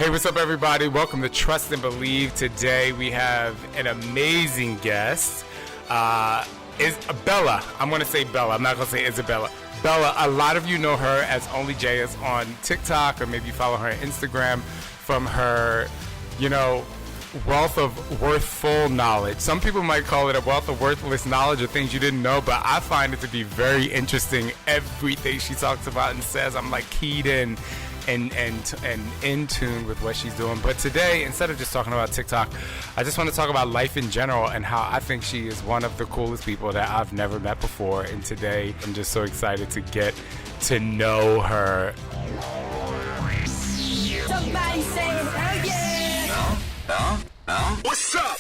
Hey, what's up, everybody? Welcome to Trust and Believe. Today we have an amazing guest. Bella. I'm going to say Bella. I'm not going to say Isabella. Bella, a lot of you know her as Only Jayas on TikTok, or maybe you follow her on Instagram from her, wealth of worthful knowledge. Some people might call it a wealth of worthless knowledge or things you didn't know, but I find it to be very interesting. Everything she talks about and says, I'm like keyed in and in tune with what she's doing. But today, instead of just talking about TikTok, I just want to talk about life in general and how I think she is one of the coolest people that I've never met before. And today, I'm just so excited to get to know her. Somebody say hell yeah! What's up?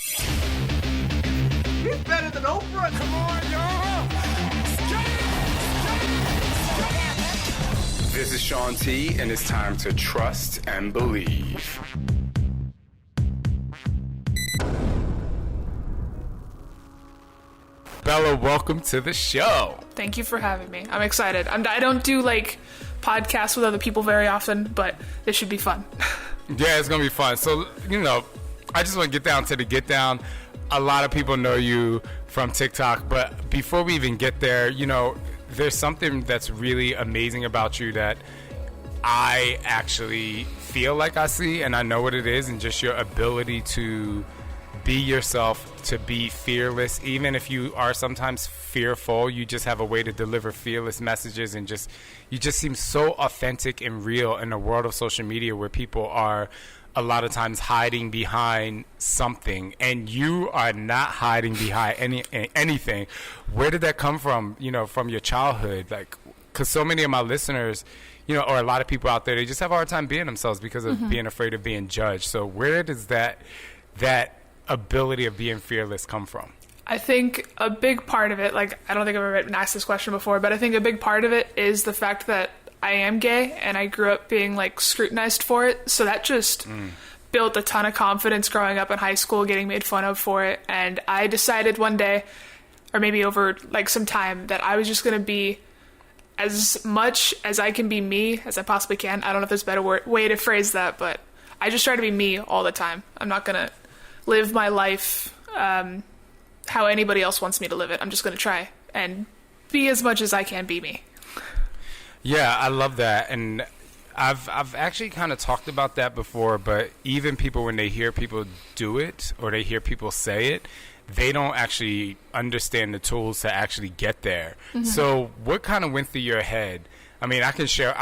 He's better than Oprah. Come on, y'all. This is Shaun T, and it's time to trust and believe. Bella, welcome to the show. Thank you for having me. I'm excited. I don't do podcasts with other people very often, but this should be fun. Yeah, it's gonna be fun. So, I just want to get down to the get down. A lot of people know you from TikTok, but before we even get there, there's something that's really amazing about you that I actually feel like I see, and I know what it is, and just your ability to be yourself, to be fearless. Even if you are sometimes fearful, you just have a way to deliver fearless messages, and you just seem so authentic and real in the world of social media where people are a lot of times hiding behind something, and you are not hiding behind anything. Where did that come from, from your childhood? Because so many of my listeners, or a lot of people out there, they just have a hard time being themselves because of being afraid of being judged. So where does that ability of being fearless come from? I think a big part of it, I don't think I've ever been asked this question before, but I think a big part of it is the fact that I am gay, and I grew up being scrutinized for it. So that just built a ton of confidence growing up in high school, getting made fun of for it. And I decided one day, or maybe over some time, that I was just going to be as much as I can be me as I possibly can. I don't know if there's a better way to phrase that, but I just try to be me all the time. I'm not going to live my life how anybody else wants me to live it. I'm just going to try and be as much as I can be me. Yeah, I love that. And I've actually kind of talked about that before, but even people, when they hear people do it or they hear people say it, they don't actually understand the tools to actually get there. Mm-hmm. So what kind of went through your head? I mean, I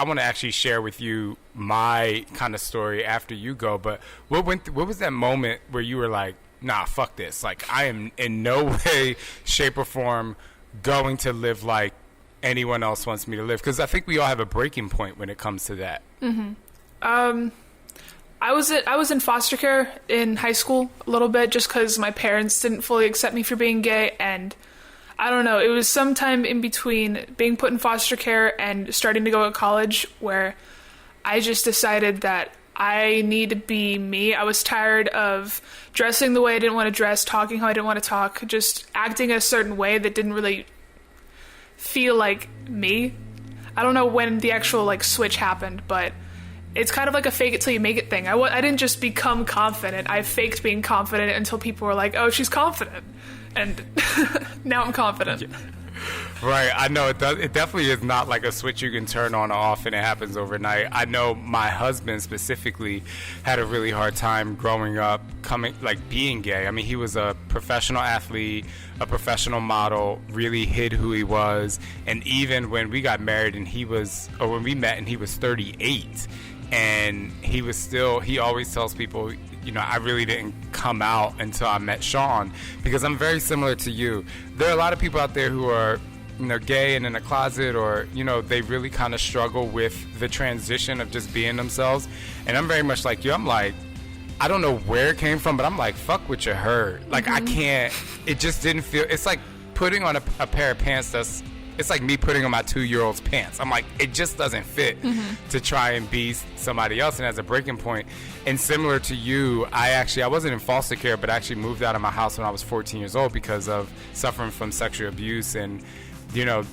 want to actually share with you my kind of story after you go, but what was that moment where you were like, nah, fuck this. I am in no way, shape, or form going to live like anyone else wants me to live, because I think we all have a breaking point when it comes to that. Mm-hmm. I was in foster care in high school a little bit, just because my parents didn't fully accept me for being gay, and I don't know, it was sometime in between being put in foster care and starting to go to college where I just decided that I need to be me. I was tired of dressing the way I didn't want to dress, talking how I didn't want to talk, just acting a certain way that didn't really feel like me. I don't know when the actual switch happened, but it's kind of like a fake it till you make it thing. I didn't just become confident. I faked being confident until people were like, oh, she's confident. And now I'm confident. Yeah. Right, I know it definitely is not like a switch you can turn on or off and it happens overnight. I know my husband specifically had a really hard time growing up being gay. I mean, he was a professional athlete, a professional model, really hid who he was. And even when we got married when we met and he was 38, and he always tells people, I really didn't come out until I met Shaun, because I'm very similar to you. There are a lot of people out there who are gay and in a closet, or they really kind of struggle with the transition of just being themselves. And I'm very much like you. I'm like, I don't know where it came from, but I'm like, fuck what you heard. I can't, it just didn't feel, it's like putting on a pair of pants it's like me putting on my 2-year-old's pants. I'm like, it just doesn't fit to try and be somebody else. And as a breaking point, and similar to you, I wasn't in foster care, but I actually moved out of my house when I was 14 years old because of suffering from sexual abuse and,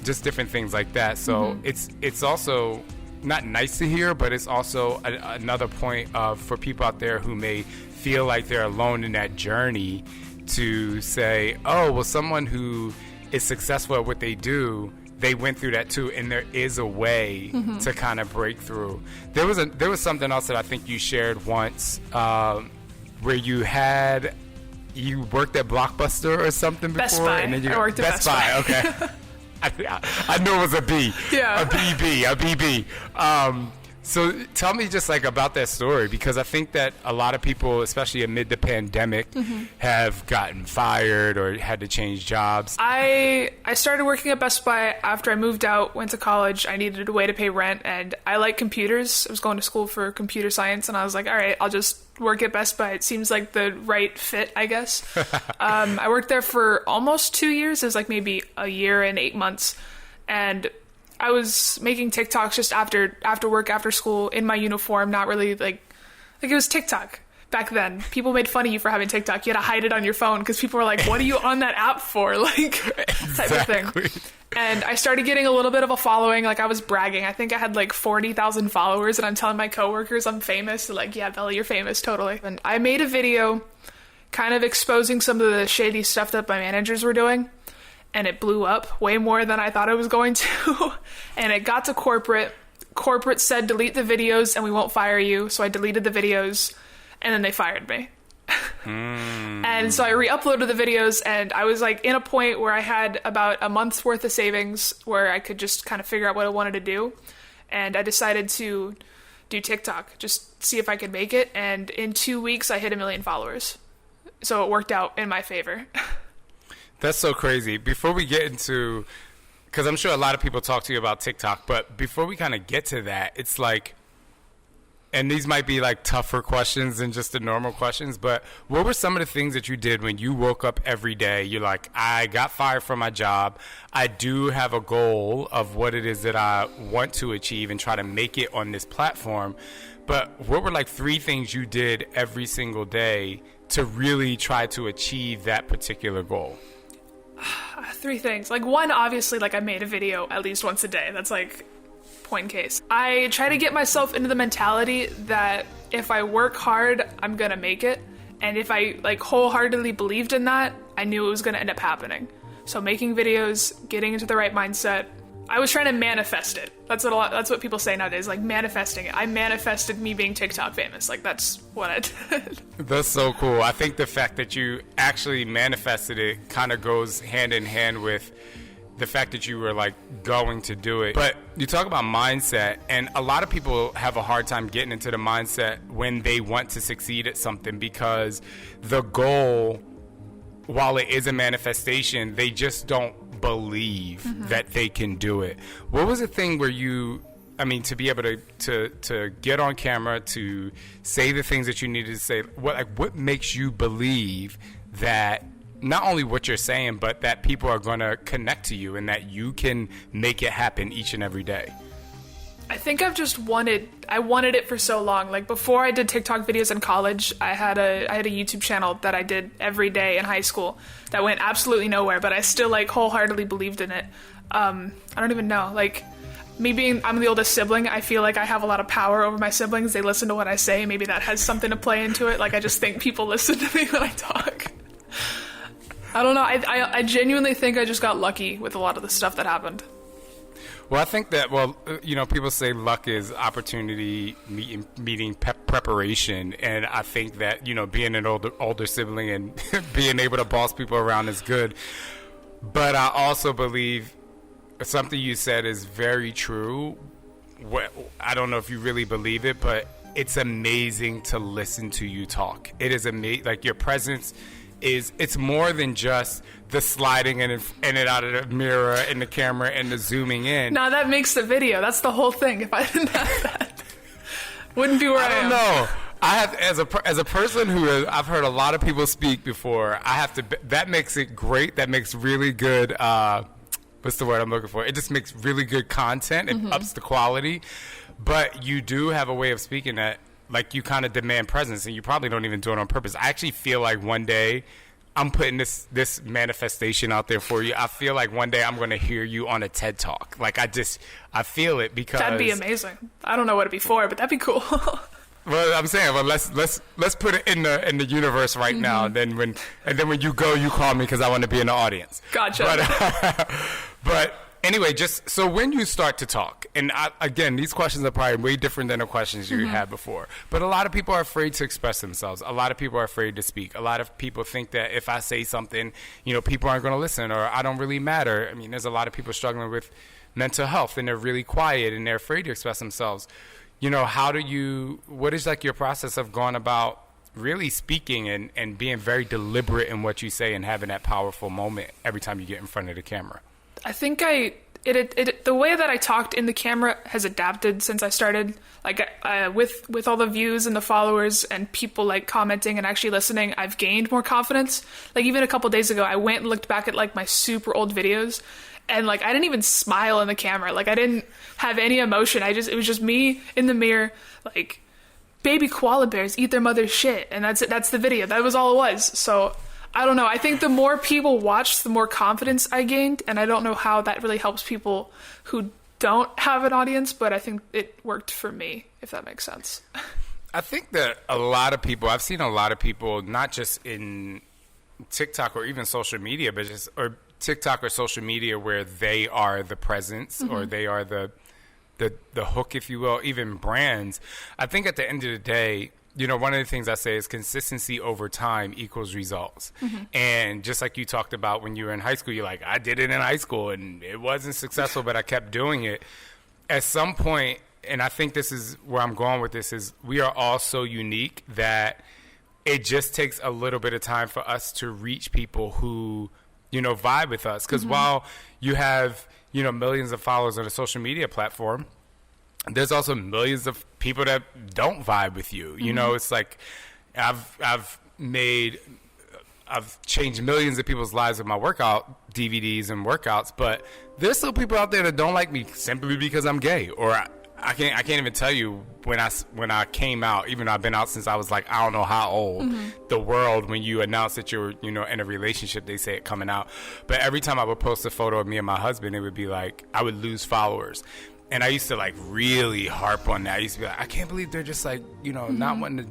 just different things like that. So it's also not nice to hear, but it's also another point of for people out there who may feel like they're alone in that journey to say, oh, well, someone who is successful at what they do, they went through that too, and there is a way to kind of break through. There was something else that I think you shared once, where you worked at Blockbuster or something before. Best Buy. And then I worked at Best Buy. Okay. I knew it was a B. Yeah. A BB. So tell me just like about that story, because I think that a lot of people, especially amid the pandemic, have gotten fired or had to change jobs. I started working at Best Buy after I moved out, went to college. I needed a way to pay rent, and I like computers. I was going to school for computer science, and I was like, all right, I'll just work at Best Buy. It seems like the right fit, I guess. I worked there for almost 2 years. It was like maybe a year and 8 months. And I was making TikToks just after work, after school, in my uniform, not really like it was TikTok. Back then, people made fun of you for having TikTok. You had to hide it on your phone because people were like, what are you on that app for? Like, type of thing. And I started getting a little bit of a following. Like, I was bragging. I think I had like 40,000 followers, and I'm telling my coworkers I'm famous. They're like, yeah, Bella, you're famous, totally. And I made a video kind of exposing some of the shady stuff that my managers were doing. And it blew up way more than I thought it was going to. And it got to corporate. Corporate said, delete the videos and we won't fire you. So I deleted the videos, and then they fired me. And so I re-uploaded the videos, and I was like in a point where I had about a month's worth of savings where I could just kind of figure out what I wanted to do. And I decided to do TikTok, just see if I could make it. And in 2 weeks, I hit 1 million followers. So it worked out in my favor. That's so crazy. Before we get into, because I'm sure a lot of people talk to you about TikTok, but before we kind of get to that, it's like, and these might be like tougher questions than just the normal questions, but what were some of the things that you did when you woke up every day? You're like, I got fired from my job. I do have a goal of what it is that I want to achieve and try to make it on this platform. But what were like 3 things you did every single day to really try to achieve that particular goal? 3 things. Like, one, obviously, like I made a video at least once a day. That's like point in case. I try to get myself into the mentality that if I work hard, I'm gonna make it. And if I like wholeheartedly believed in that, I knew it was gonna end up happening. So making videos, getting into the right mindset. I was trying to manifest it. That's what people say nowadays, like manifesting it. I manifested me being TikTok famous. Like, that's what I did. That's so cool. I think the fact that you actually manifested it kind of goes hand in hand with the fact that you were like going to do it. But you talk about mindset, and a lot of people have a hard time getting into the mindset when they want to succeed at something, because the goal, while it is a manifestation, they just don't believe that they can do it. What was the thing where you, I mean, to be able to get on camera, to say the things that you needed to say, what makes you believe that not only what you're saying, but that people are going to connect to you and that you can make it happen each and every day? I think I wanted it for so long. Like, before I did TikTok videos in college, I had a YouTube channel that I did every day in high school that went absolutely nowhere, but I still like wholeheartedly believed in it. I don't even know, like, I'm the oldest sibling. I feel like I have a lot of power over my siblings. They listen to what I say. Maybe that has something to play into it. Like, I just think people listen to me when I talk. I don't know. I genuinely think I just got lucky with a lot of the stuff that happened. Well, I think that, people say luck is opportunity meeting preparation. And I think that, being an older sibling and being able to boss people around is good. But I also believe something you said is very true. I don't know if you really believe it, but it's amazing to listen to you talk. It is amazing. Like, your presence it's more than just the sliding in and out of the mirror and the camera and the zooming in. No, that makes the video. That's the whole thing. If I didn't have that, wouldn't be where I am. I don't know. I have, as a person I've heard a lot of people speak before. That makes it great. That makes really good. What's the word I'm looking for? It just makes really good content. It ups the quality. But you do have a way of speaking that, like, you kind of demand presence, and you probably don't even do it on purpose. I actually feel like one day I'm putting this manifestation out there for you. I feel like one day I'm going to hear you on a TED Talk. Like I feel it because that'd be amazing. I don't know what it'd be for, but that'd be cool. Well, I'm saying, well, let's put it in the universe right now. And then when you go, you call me because I want to be in the audience. Gotcha. But anyway, just so when you start to talk, and again, these questions are probably way different than the questions you had before. But a lot of people are afraid to express themselves. A lot of people are afraid to speak. A lot of people think that if I say something, people aren't going to listen, or I don't really matter. I mean, there's a lot of people struggling with mental health, and they're really quiet, and they're afraid to express themselves. What is like your process of going about really speaking and being very deliberate in what you say and having that powerful moment every time you get in front of the camera? I think the way that I talked in the camera has adapted since I started, like with all the views and the followers and people like commenting and actually listening, I've gained more confidence. Like even a couple days ago, I went and looked back at like my super old videos, and like I didn't even smile in the camera. Like I didn't have any emotion. It was just me in the mirror, like baby koala bears eat their mother's shit, and that's it. That's the video. That was all it was. So I don't know. I think the more people watched, the more confidence I gained, and I don't know how that really helps people who don't have an audience, but I think it worked for me, if that makes sense. I think that I've seen a lot of people, not just in TikTok or even social media, but or TikTok or social media where they are the presence or they are the hook, if you will, even brands. I think at the end of the day, one of the things I say is consistency over time equals results. And just like you talked about when you were in high school, you're like, I did it in high school and it wasn't successful, but I kept doing it. At some point, and I think this is where I'm going with this, is we are all so unique that it just takes a little bit of time for us to reach people who vibe with us. Because while you have, millions of followers on a social media platform, there's also millions of people that don't vibe with you. It's like I've changed millions of people's lives with my workout DVDs and workouts, but there's still people out there that don't like me simply because I'm gay, or I can't even tell you when I came out, even though I've been out since I was like, I don't know how old. The world, when you announce that you're, in a relationship, they say it coming out. But every time I would post a photo of me and my husband, it would be like, I would lose followers. And I used to like really harp on that. I used to be like, I can't believe they're just like, not wanting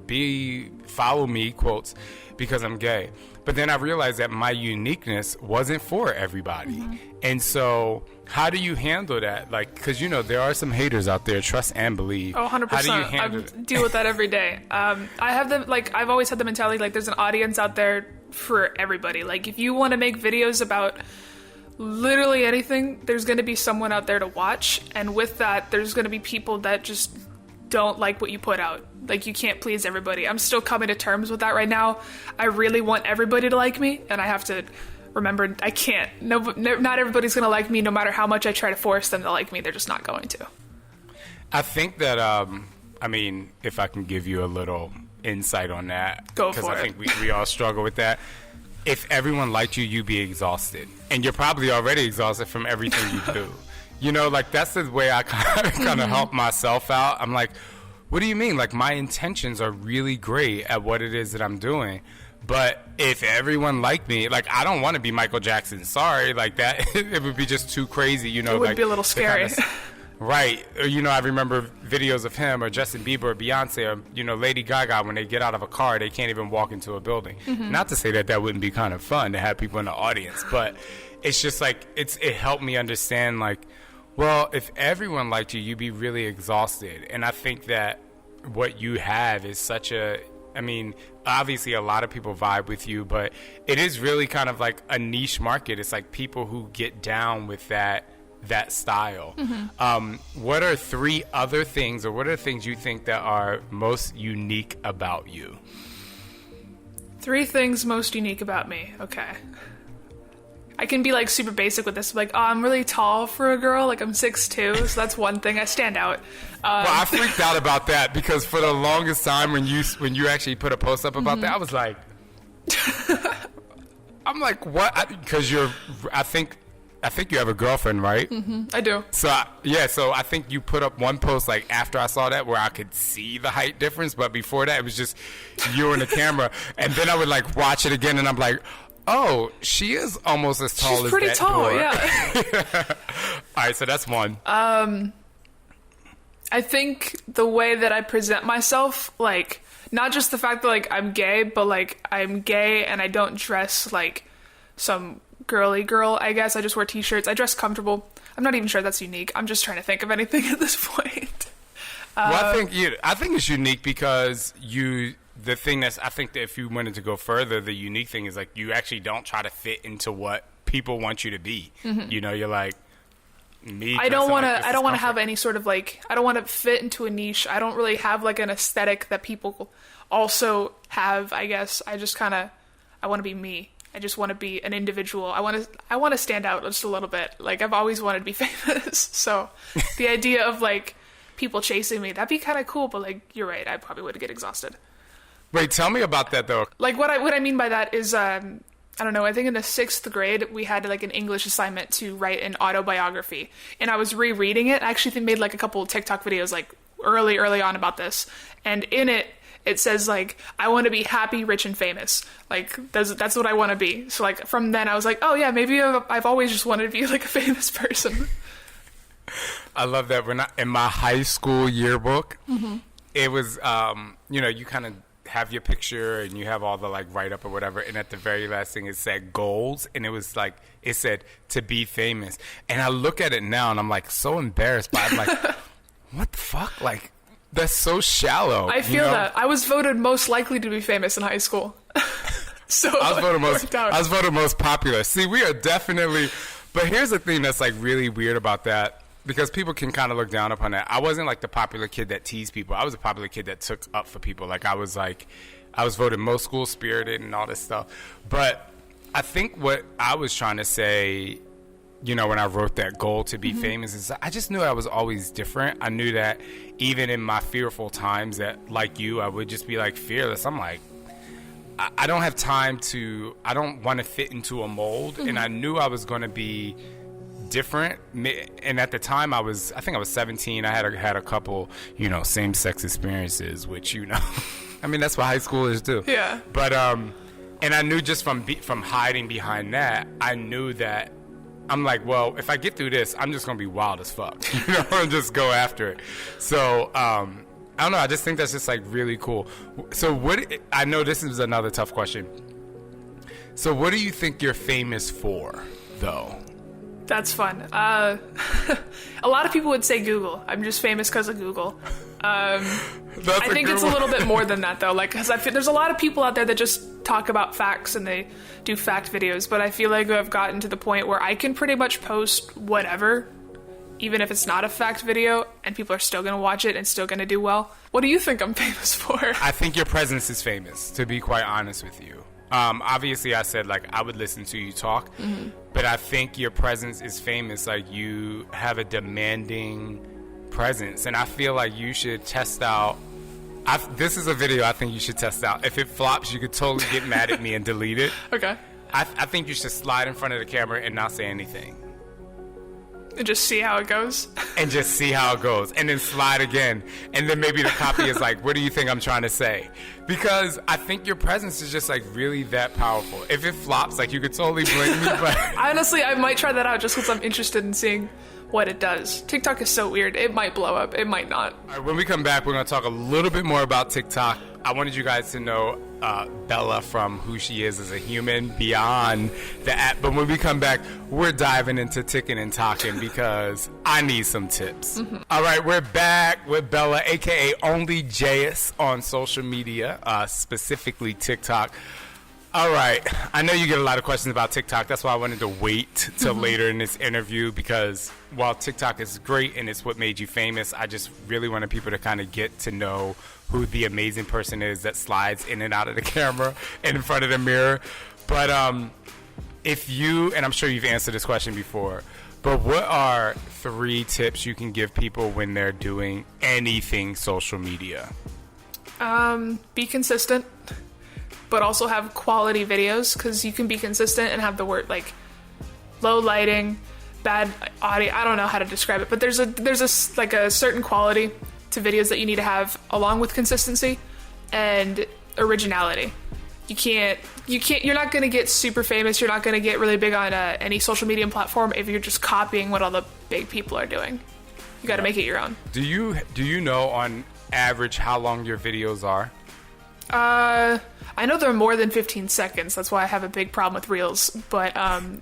to follow me, quotes, because I'm gay. But then I realized that my uniqueness wasn't for everybody. And so how do you handle that? Like, because, there are some haters out there, trust and believe. Oh, 100%. How do you handle I it? deal with that every day. I've always had the mentality, like, there's an audience out there for everybody. Like, if you want to make videos about literally anything, there's going to be someone out there to watch. And with that, there's going to be people that just don't like what you put out. Like, you can't please everybody. I'm still coming to terms with that right now. I really want everybody to like me, and I have to remember I can't. Not everybody's going to like me, no matter how much I try to force them to like me. They're just not going to. I think that, if I can give you a little insight on that. Go for it. Because I think we all struggle with that. If everyone liked you, you'd be exhausted. And you're probably already exhausted from everything you do. That's the way I kind of help myself out. I'm like, what do you mean? Like, my intentions are really great at what it is that I'm doing. But if everyone liked me, like, I don't want to be Michael Jackson. Sorry, like that, it would be just too crazy, It would be a little scary. Right. Or, I remember videos of him or Justin Bieber or Beyonce or, Lady Gaga, when they get out of a car, they can't even walk into a building. Not to say that wouldn't be kind of fun to have people in the audience, but it's just like, it helped me understand, like, well, if everyone liked you, you'd be really exhausted. And I think that what you have is obviously a lot of people vibe with you, but it is really kind of like a niche market. It's like people who get down with that style. What are 3 other things, or what are things you think that are most unique about you? 3 things most unique about me. Okay. I can be like super basic with this, like, oh, I'm really tall for a girl, like I'm 6'2", so that's one thing. I stand out. Well, I freaked out about that because for the longest time when you actually put a post up about that, I was like, I'm like, what? Because I think I think you have a girlfriend, right? I do. So I think you put up one post like after I saw that where I could see the height difference, but before that it was just you and the camera, and then I would like watch it again, and I'm like, oh, she is almost as tall She's as pretty that tall, door. yeah. All right, so that's one. I think the way that I present myself, like, not just the fact that, like, I'm gay, but, like, I'm gay and I don't dress like some girly girl, I guess. I just wear t-shirts. I dress comfortable. I'm not even sure that's unique. I'm just trying to think of anything at this point. Well, I think it's unique because the thing that's, I think that if you wanted to go further, the unique thing is, like, you actually don't try to fit into what people want you to be. You know, you're like, I don't want to have any sort of like, I don't want to fit into a niche. I don't really have like an aesthetic that people also have, I guess. I just kind of, I want to be me. I just want to be an individual. I want to stand out just a little bit. Like, I've always wanted to be famous. So the idea of like people chasing me, that'd be kind of cool. But like, you're right. I probably would get exhausted. Wait, tell me about that though. Like what I mean by that is, I don't know, I think in the 6th grade, we had like an English assignment to write an autobiography. And I was rereading it. I actually made like a couple of TikTok videos like early on about this. And in it, it says like, I want to be happy, rich, and famous. Like, that's what I want to be. So like, from then I was like, oh yeah, maybe I've always just wanted to be like a famous person. I love that. When in my high school yearbook, it was, you kind of have your picture and you have all the like write up or whatever, and at the very last thing it said goals, and it was like, it said to be famous, and I look at it now and I'm like so embarrassed, but I'm like, what the fuck, like that's so shallow. I feel that I was voted most likely to be famous in high school. So I was voted most popular. See, we are definitely, but here's the thing that's like really weird about that, because people can kind of look down upon that. I wasn't like the popular kid that teased people. I was a popular kid that took up for people. Like I was voted most school spirited and all this stuff. But I think what I was trying to say, when I wrote that goal to be famous, is I just knew I was always different. I knew that even in my fearful times that, like you, I would just be like fearless. I'm like, I don't have time to, I don't want to fit into a mold. And I knew I was going to be different, and at the time I think I was 17. I had a couple same-sex experiences, which I mean that's what high schoolers do. Yeah. But and I knew just from hiding behind that, I knew that I'm like, well, if I get through this, I'm just gonna be wild as fuck, and just go after it. So I don't know, I just think that's just like really cool. So I know this is another tough question, so what do you think you're famous for though? That's fun. A lot of people would say Google. I'm just famous because of Google. I think it's a little bit more than that, though. Like, because there's a lot of people out there that just talk about facts and they do fact videos. But I feel like I've gotten to the point where I can pretty much post whatever, even if it's not a fact video, and people are still going to watch it and still going to do well. What do you think I'm famous for? I think your presence is famous, to be quite honest with you. Obviously, I said, like, I would listen to you talk, but I think your presence is famous. Like, you have a demanding presence, and I feel like you should test out. This is a video I think you should test out. If it flops, you could totally get mad at me and delete it. Okay. I think you should slide in front of the camera and not say anything. And just see how it goes? And just see how it goes. And then slide again. And then maybe the copy is like, what do you think I'm trying to say? Because I think your presence is just like really that powerful. If it flops, like you could totally blame me. But honestly, I might try that out just because I'm interested in seeing what it does. TikTok is so weird. It might blow up. It might not. All right, when we come back, we're going to talk a little bit more about TikTok. I wanted you guys to know Bella from who she is as a human beyond the app. But when we come back, we're diving into ticking and talking because I need some tips. All right, we're back with Bella, a.k.a. Only JS on social media, specifically TikTok. All right, I know you get a lot of questions about TikTok. That's why I wanted to wait till later in this interview, because while TikTok is great and it's what made you famous, I just really wanted people to kind of get to know who the amazing person is that slides in and out of the camera and in front of the mirror. But if you, and I'm sure you've answered this question before, but what are 3 tips you can give people when they're doing anything social media? Be consistent, but also have quality videos, because you can be consistent and have the word like low lighting, bad audio. I don't know how to describe it, but there's a certain quality to videos that you need to have, along with consistency and originality. You're not going to get super famous. You're not going to get really big on any social media platform if you're just copying what all the big people are doing. You got to make it your own. Do you know on average how long your videos are? I know they're more than 15 seconds. That's why I have a big problem with Reels. But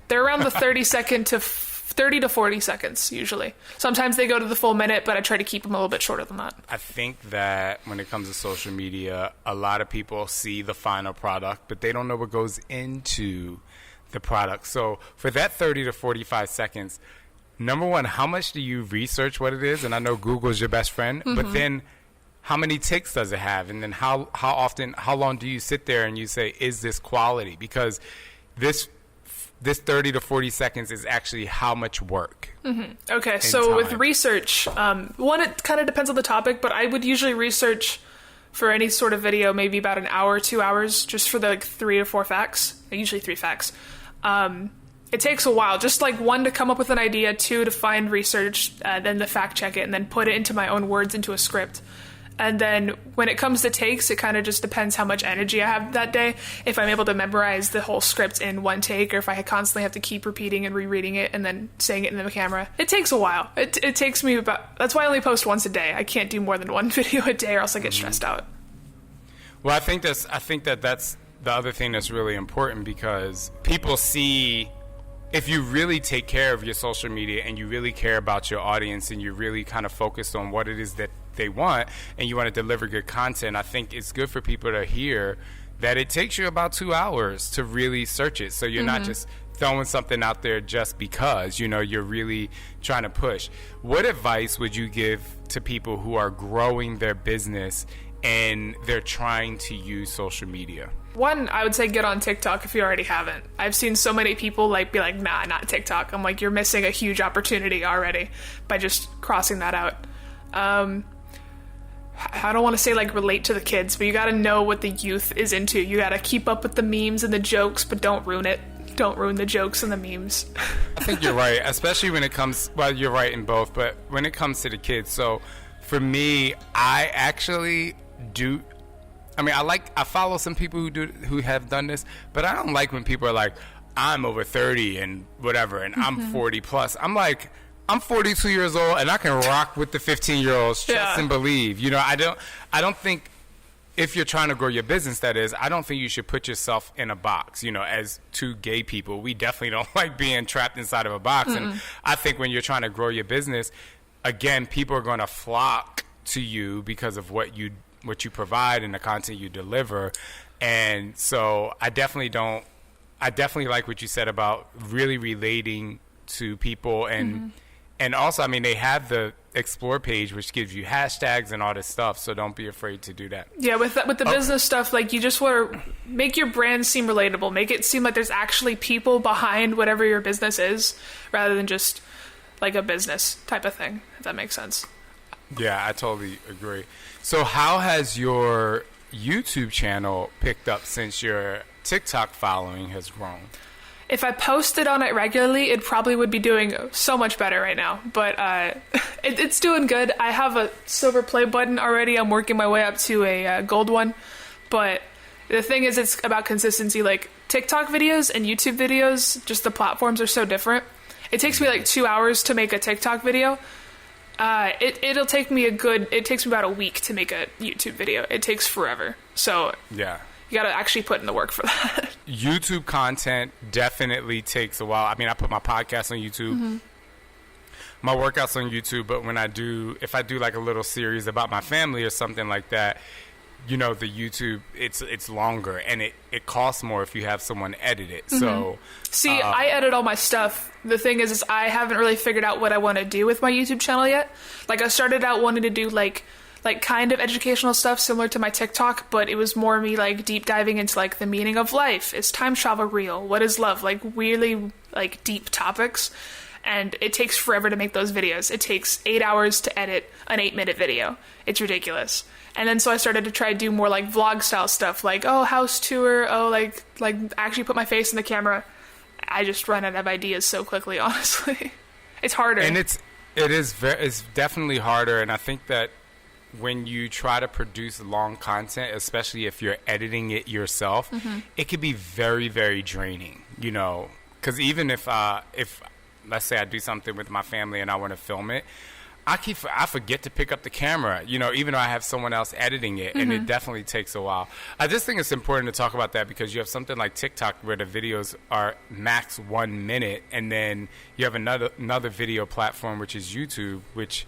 they're around the 30 to 40 seconds usually. Sometimes they go to the full minute, but I try to keep them a little bit shorter than that. I think that when it comes to social media, a lot of people see the final product, but they don't know what goes into the product. So for that 30 to 45 seconds, number one, how much do you research what it is? And I know Google's your best friend, but then how many takes does it have? And then how long do you sit there and you say, is this quality? Because this 30 to 40 seconds is actually how much work. Okay, so with research, one, it kind of depends on the topic, but I would usually research for any sort of video maybe about an hour, 2 hours, just for the 3 to 4 facts, usually 3 facts. It takes a while, just like 1 to come up with an idea, 2 to find research, then to fact check it, and then put it into my own words into a script. And then when it comes to takes, it kind of just depends how much energy I have that day. If I'm able to memorize the whole script in 1 take, or if I constantly have to keep repeating and rereading it and then saying it in the camera. It takes a while. It takes me that's why I only post once a day. I can't do more than 1 video a day or else I get stressed out. Well, I think that's the other thing that's really important, because people see, if you really take care of your social media and you really care about your audience and you're really kind of focused on what it is that they want and you want to deliver good content, I think it's good for people to hear that it takes you about 2 hours to really search it. So you're not just throwing something out there just because, you're really trying to push. What advice would you give to people who are growing their business and they're trying to use social media? One, I would say get on TikTok if you already haven't. I've seen so many people be like, nah, not TikTok. I'm like, you're missing a huge opportunity already by just crossing that out. I don't want to say relate to the kids, but you got to know what the youth is into. You got to keep up with the memes and the jokes, but don't ruin it. Don't ruin the jokes and the memes. I think you're right, especially when it comes, well, you're right in both, but when it comes to the kids. So for me, I actually do, I follow some people who have done this, but I don't like when people are like, I'm over 30 and whatever, and I'm 40 plus. I'm like, I'm 42 years old and I can rock with the 15-year-olds, trust and believe. I don't think, if you're trying to grow your business, that is, I don't think you should put yourself in a box. As two gay people, we definitely don't like being trapped inside of a box. And I think when you're trying to grow your business, again, people are going to flock to you because of what you provide and the content you deliver. And so I definitely like what you said about really relating to people. And also, they have the Explore page, which gives you hashtags and all this stuff, so don't be afraid to do that. Yeah, with the business stuff, you just want to make your brand seem relatable. Make it seem like there's actually people behind whatever your business is, rather than just a business type of thing, if that makes sense. Yeah, I totally agree. So how has your YouTube channel picked up since your TikTok following has grown? If I posted on it regularly, it probably would be doing so much better right now. But it's doing good. I have a silver play button already. I'm working my way up to a gold one. But the thing is, it's about consistency. TikTok videos and YouTube videos, just the platforms are so different. It takes me 2 hours to make a TikTok video. It'll take me it takes me about a week to make a YouTube video. It takes forever. So yeah. You got to actually put in the work for that. YouTube content definitely takes a while. I put my podcast on YouTube, my workouts on YouTube, but if I do a little series about my family or something like that, the YouTube, it's longer and it costs more if you have someone edit it. So see, I edit all my stuff. The thing is I haven't really figured out what I want to do with my YouTube channel yet. I started out wanting to do kind of educational stuff similar to my TikTok, but it was more me deep diving into the meaning of life. Is time travel real? What is love? Really deep topics. And it takes forever to make those videos. It takes 8 hours to edit an 8-minute video. It's ridiculous. And then so I started to try to do more vlog style stuff, house tour, actually put my face in the camera. I just run out of ideas so quickly, honestly. It's harder. And it's definitely harder. And I think that when you try to produce long content, especially if you're editing it yourself, it can be very, very draining, you know, because even if let's say I do something with my family and I want to film it, I forget to pick up the camera, you know, even though I have someone else editing it, and it definitely takes a while. I just think it's important to talk about that because you have something like TikTok where the videos are max 1 minute, and then you have another video platform, which is YouTube, which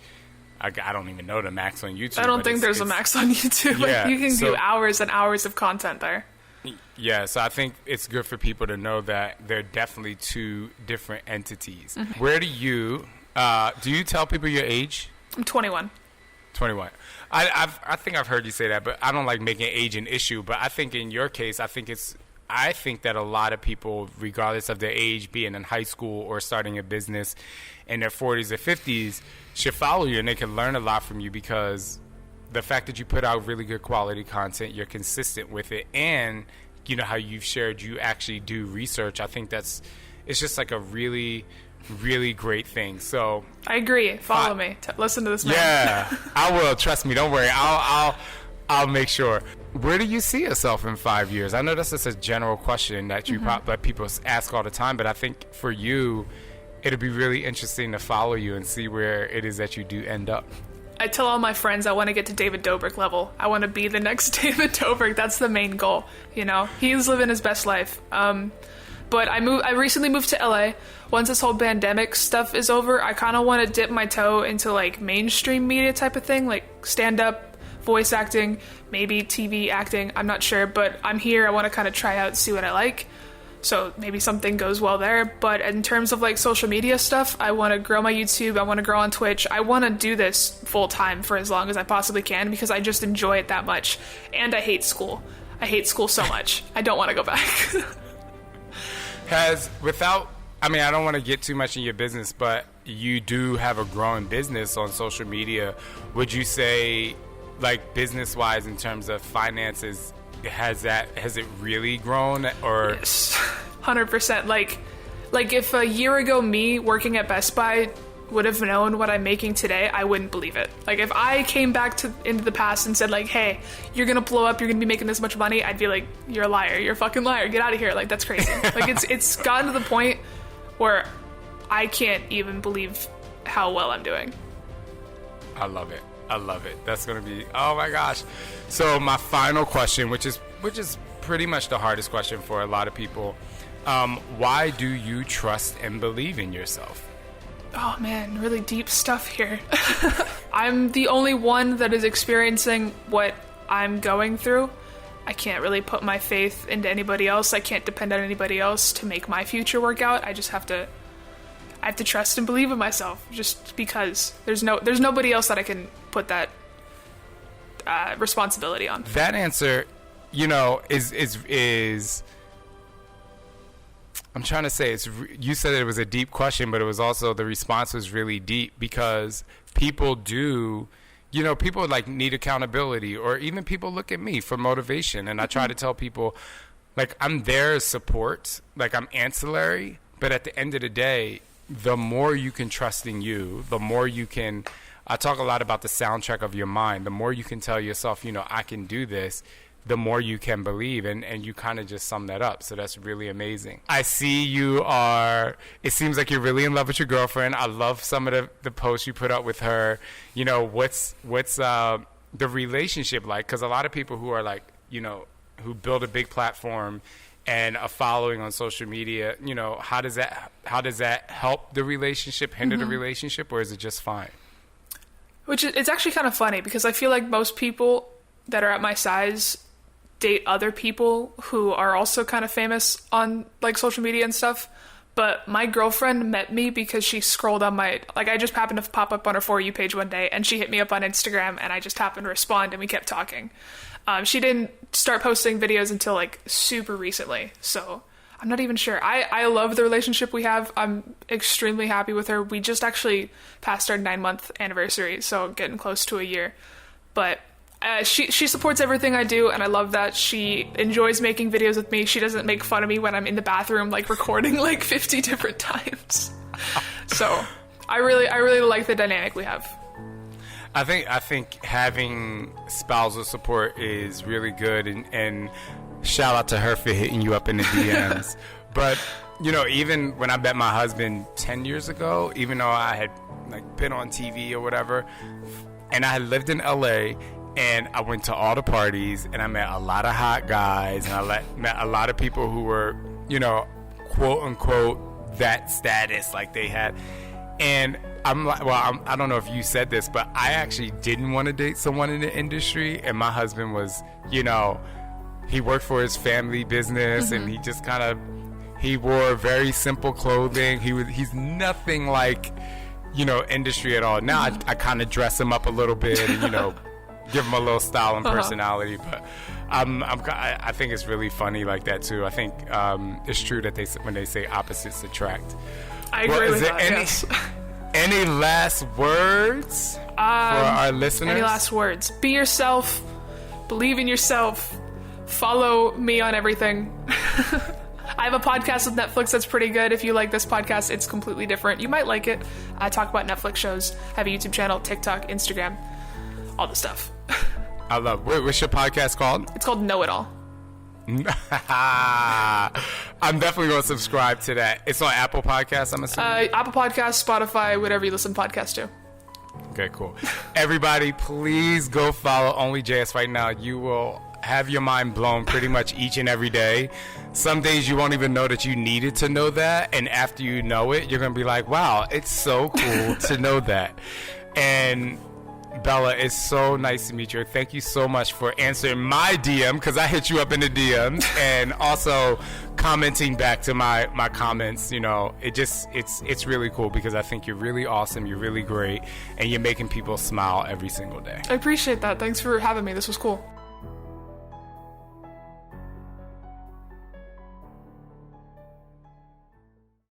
I don't even know the max on YouTube. I don't think there's a max on YouTube. Yeah, you can do hours and hours of content there. Yeah, so I think it's good for people to know that they're definitely two different entities. Where do you tell people your age? I'm 21. 21. I think I've heard you say that, but I don't like making age an issue. But I think in your case, I think that a lot of people, regardless of their age, being in high school or starting a business in their 40s or 50s, should follow you, and they can learn a lot from you because the fact that you put out really good quality content, you're consistent with it, and you know how you've shared you actually do research. I think it's just like a really, really great thing. So I agree. Follow me. Listen to this man. Yeah, I will. Trust me. Don't worry. I'll make sure. Where do you see yourself in 5 years? I know that's just a general question that that people ask all the time, but I think for you, it'll be really interesting to follow you and see where it is that you do end up. I tell all my friends I want to get to David Dobrik level. I want to be the next David Dobrik. That's the main goal. You know, he's living his best life. But I recently moved to LA. Once this whole pandemic stuff is over, I kind of want to dip my toe into like mainstream media type of thing, like stand-up, voice acting, maybe TV acting. I'm not sure, but I'm here. I want to kind of try out, see what I like. So maybe something goes well there. But in terms of like social media stuff, I want to grow my YouTube. I want to grow on Twitch. I want to do this full time for as long as I possibly can because I just enjoy it that much. And I hate school. I hate school so much. I don't want to go back. I don't want to get too much in your business, but you do have a growing business on social media. Would you say, like business-wise, in terms of finances, has it really grown? Or yes, 100%. Like if a year ago me working at Best Buy would have known what I'm making today, I wouldn't believe it. Like if I came back into the past and said like, hey, you're gonna blow up, you're gonna be making this much money, I'd be like, you're a liar, you're a fucking liar, get out of here. Like that's crazy. Like it's gotten to the point where I can't even believe how well I'm doing. I love it. That's gonna be, oh my gosh. So my final question, which is pretty much the hardest question for a lot of people, why do you trust and believe in yourself? Oh man, really deep stuff here. I'm the only one that is experiencing what I'm going through. I can't really put my faith into anybody else. I can't depend on anybody else to make my future work out. I have to trust and believe in myself just because there's nobody else that I can put that responsibility on. That answer, you know, is I'm trying to say, you said it was a deep question, but it was also, the response was really deep because people like need accountability, or even people look at me for motivation. And I try to tell people, like, I'm there as support, like I'm ancillary, but at the end of the day, the more you can trust in you, the more you can, I talk a lot about the soundtrack of your mind. The more you can tell yourself, you know, I can do this, the more you can believe, and you kind of just sum that up. So that's really amazing. I see it seems like you're really in love with your girlfriend. I love some of the posts you put up with her. You know, what's the relationship like? Because a lot of people who are like, you know, who build a big platform and a following on social media, you know, how does that help the relationship, hinder the relationship, or is it just fine? It's actually kind of funny because I feel like most people that are at my size date other people who are also kind of famous on like social media and stuff. But my girlfriend met me because she scrolled on I just happened to pop up on her For You page one day, and she hit me up on Instagram, and I just happened to respond, and we kept talking. She didn't start posting videos until like super recently, so I'm not even sure. I love the relationship we have. I'm extremely happy with her. We just actually passed our 9-month anniversary, so getting close to a year. But she supports everything I do, and I love that. She enjoys making videos with me. She doesn't make fun of me when I'm in the bathroom, like recording like 50 different times. So I really like the dynamic we have. I think having spousal support is really good, and shout out to her for hitting you up in the DMs. But even when I met my husband 10 years ago, even though I had been on TV or whatever, and I had lived in LA, and I went to all the parties, and I met a lot of hot guys, and I met a lot of people who were quote unquote that status like they had. And I'm like, well, I don't know if you said this, but I actually didn't want to date someone in the industry. And my husband was, he worked for his family business, and he just he wore very simple clothing. He's nothing like, industry at all. Now I kind of dress him up a little bit and, give him a little style and personality. But I think it's really funny like that too. I think it's true that when they say opposites attract. I agree with that, yes. Any last words for our listeners? Any last words? Be yourself. Believe in yourself. Follow me on everything. I have a podcast with Netflix that's pretty good. If you like this podcast, it's completely different. You might like it. I talk about Netflix shows. I have a YouTube channel, TikTok, Instagram, all the stuff. I love. What's your podcast called? It's called Know It All. I'm definitely going to subscribe to that. It's on Apple Podcasts, I'm assuming? Apple Podcasts, Spotify, whatever you listen to podcasts to. Okay, cool. Everybody, please go follow Only JS right now. You will have your mind blown pretty much each and every day. Some days you won't even know that you needed to know that, and after you know it, you're going to be like, wow, it's so cool to know that. And Bella, it's so nice to meet you. Thank you so much for answering my DM, because I hit you up in the DMs, and also commenting back to my comments. It's really cool, because I think you're really awesome, you're really great, and you're making people smile every single day. I appreciate that. Thanks for having me. This was cool.